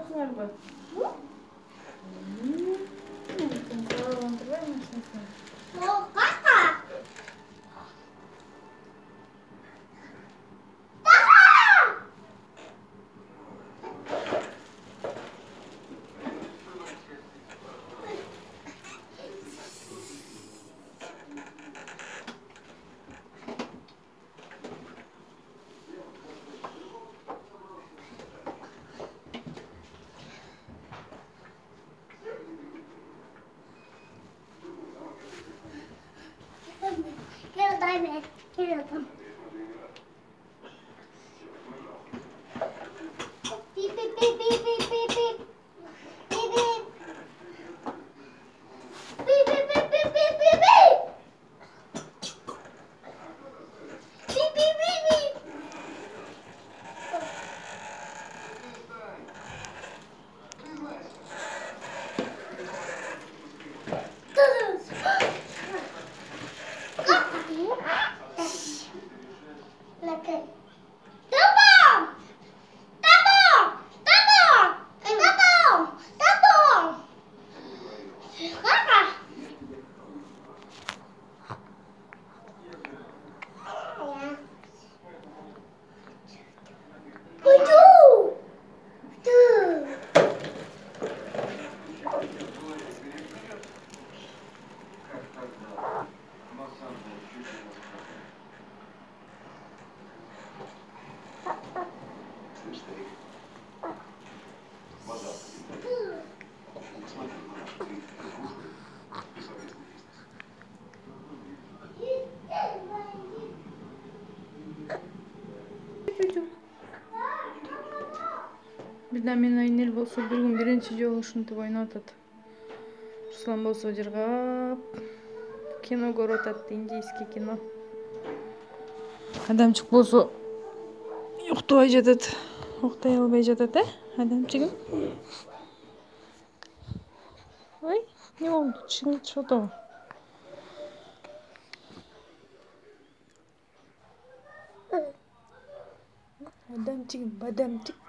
жатсыңарбы? Gel. Beep beep beep beep beep beep beep. Beep beep. Beep beep beep beep beep beep beep. Beep beep beep beep. Lekker. Tampon! Tampon! Tampon! Tampon! Tampon! Lekker. Ja. Doe. Doe. Бирден мен Айнел болсо бир күн биринчи жолу ушинтип ойноп атат. Руслан болсо жыргап кино көрүп атат, индийский кино. Адамчык болсо уктабай жатат. Уктай албай жатат, адамчыгым. Ой, не болду? Тишиңди тишип атабы? Адамчыгым, бадамчык.